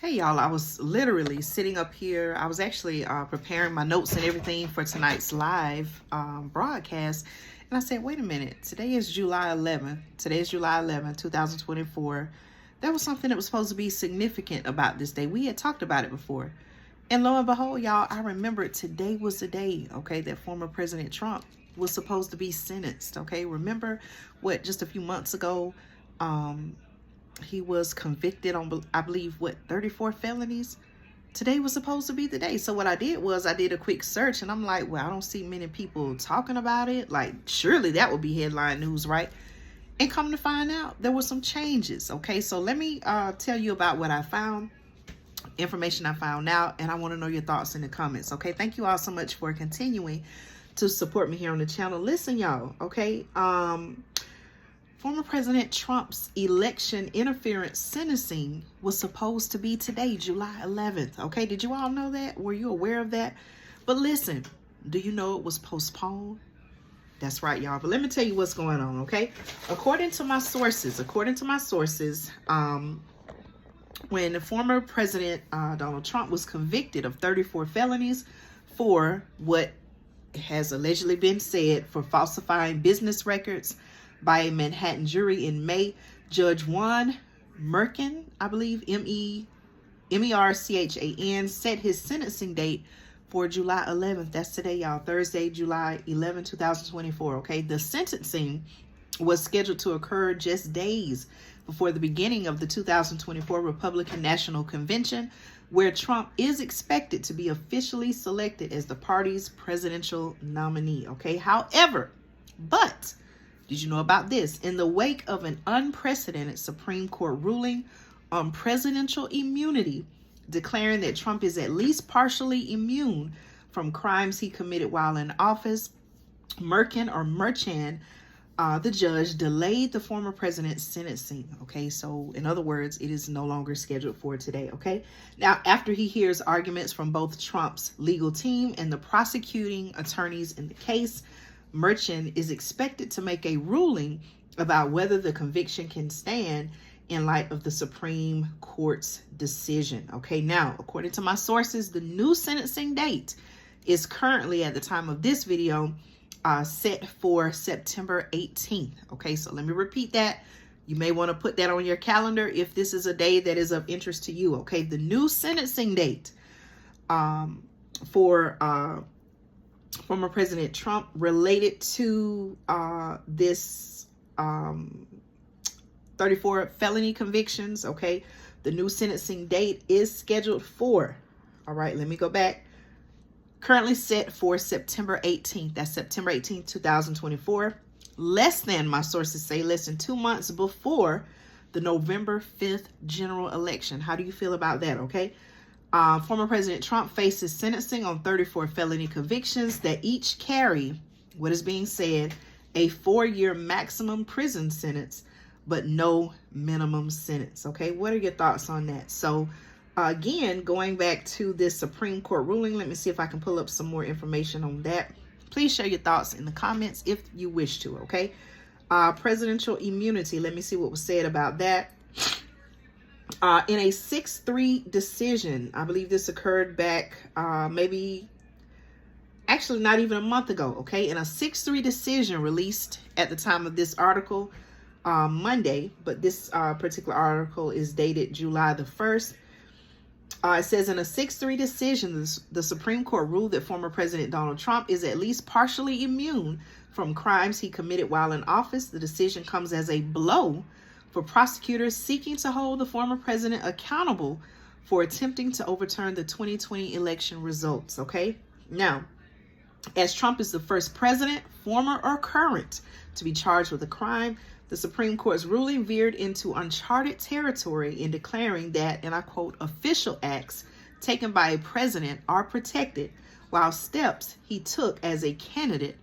Hey y'all, I was literally sitting up here. I was actually preparing my notes and everything for tonight's live broadcast. And I said, wait a minute, today is July 11th. Today is July 11th, 2024. There was something that was supposed to be significant about this day. We had talked about it before. And lo and behold, y'all, I remembered today was the day, okay, that former President Trump was supposed to be sentenced, okay? Remember what, just a few months ago, he was convicted on, I believe, 34 felonies? Today was supposed to be the day. So what I did was I did a quick search and I'm like, well, I don't see many people talking about it. Like, surely that would be headline news, right? And come to find out, there were some changes, okay? So let me tell you about what I found, information I found out, and I want to know your thoughts in the comments, okay? Thank you all so much for continuing to support me here on the channel. Listen, y'all, okay? Former President Trump's election interference sentencing was supposed to be today, July 11th. Okay, did you all know that? Were you aware of that? But listen, do you know it was postponed? That's right, y'all. But let me tell you what's going on, okay? According to my sources, when the former President Donald Trump was convicted of 34 felonies for what has allegedly been said for falsifying business records by a Manhattan jury in May, Judge Juan Merchan, I believe, M-E-R-C-H-A-N, set his sentencing date for July 11th. That's today, y'all. Thursday, July 11, 2024, okay? The sentencing was scheduled to occur just days before the beginning of the 2024 Republican National Convention, where Trump is expected to be officially selected as the party's presidential nominee, okay? However, did you know about this? In the wake of an unprecedented Supreme Court ruling on presidential immunity, declaring that Trump is at least partially immune from crimes he committed while in office, Merchan, the judge, delayed the former president's sentencing. Okay, so in other words, it is no longer scheduled for today. Okay, now after he hears arguments from both Trump's legal team and the prosecuting attorneys in the case, Merchan is expected to make a ruling about whether the conviction can stand in light of the Supreme Court's decision. Okay, now, according to my sources, the new sentencing date is currently, at the time of this video, set for September 18th. Okay, so let me repeat that. You may want to put that on your calendar if this is a day that is of interest to you. Okay, the new sentencing date for former President Trump related to this 34 felony convictions, okay? The new sentencing date is scheduled for, all right, let me go back, currently set for September 18th. That's September 18th, 2024. Less than, my sources say, less than 2 months before the November 5th general election. How do you feel about that, okay? Former President Trump faces sentencing on 34 felony convictions that each carry, what is being said, a 4-year maximum prison sentence, but no minimum sentence. Okay, what are your thoughts on that? So, again, going back to this Supreme Court ruling, let me see if I can pull up some more information on that. Please share your thoughts in the comments if you wish to, okay? Presidential immunity, let me see what was said about that. In a 6-3 decision, I believe this occurred back actually not even a month ago, okay? In a 6-3 decision released at the time of this article, Monday, but this particular article is dated July the 1st. It says, in a 6-3 decision, the Supreme Court ruled that former President Donald Trump is at least partially immune from crimes he committed while in office. The decision comes as a blow for prosecutors seeking to hold the former president accountable for attempting to overturn the 2020 election results, okay? Now, as Trump is the first president, former or current, to be charged with a crime, the Supreme Court's ruling veered into uncharted territory in declaring that, and I quote, official acts taken by a president are protected, while steps he took as a candidate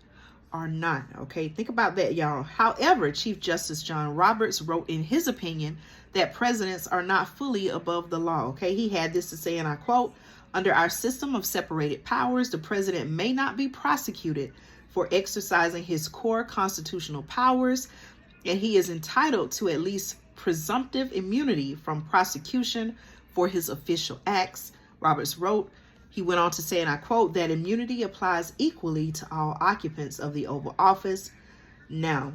are not. Okay, think about that, y'all. However, Chief Justice John Roberts wrote in his opinion that presidents are not fully above the law. Okay, he had this to say, and I quote, under our system of separated powers, the president may not be prosecuted for exercising his core constitutional powers, and he is entitled to at least presumptive immunity from prosecution for his official acts. Roberts wrote, he went on to say, and I quote, that immunity applies equally to all occupants of the Oval Office. Now,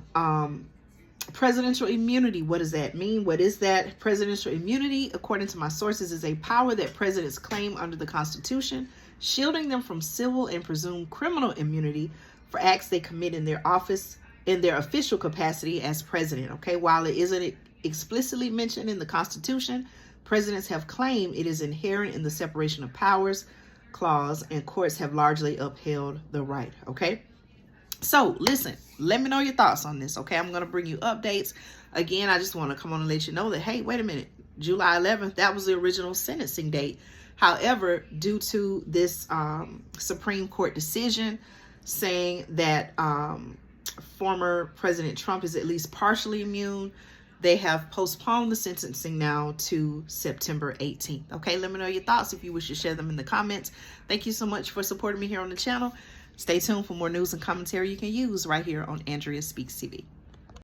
presidential immunity, what does that mean? What is that? Presidential immunity, according to my sources, is a power that presidents claim under the Constitution, shielding them from civil and presumed criminal immunity for acts they commit in their office, in their official capacity as president. Okay, while it isn't explicitly mentioned in the Constitution, presidents have claimed it is inherent in the separation of powers clause, and courts have largely upheld the right. Okay. So listen, let me know your thoughts on this. Okay, I'm going to bring you updates. Again, I just want to come on and let you know that, hey, wait a minute, July 11th, that was the original sentencing date. However, due to this Supreme Court decision saying that former President Trump is at least partially immune, they have postponed the sentencing now to September 18th. Okay, let me know your thoughts if you wish to share them in the comments. Thank you so much for supporting me here on the channel. Stay tuned for more news and commentary you can use right here on Andrea Speaks TV.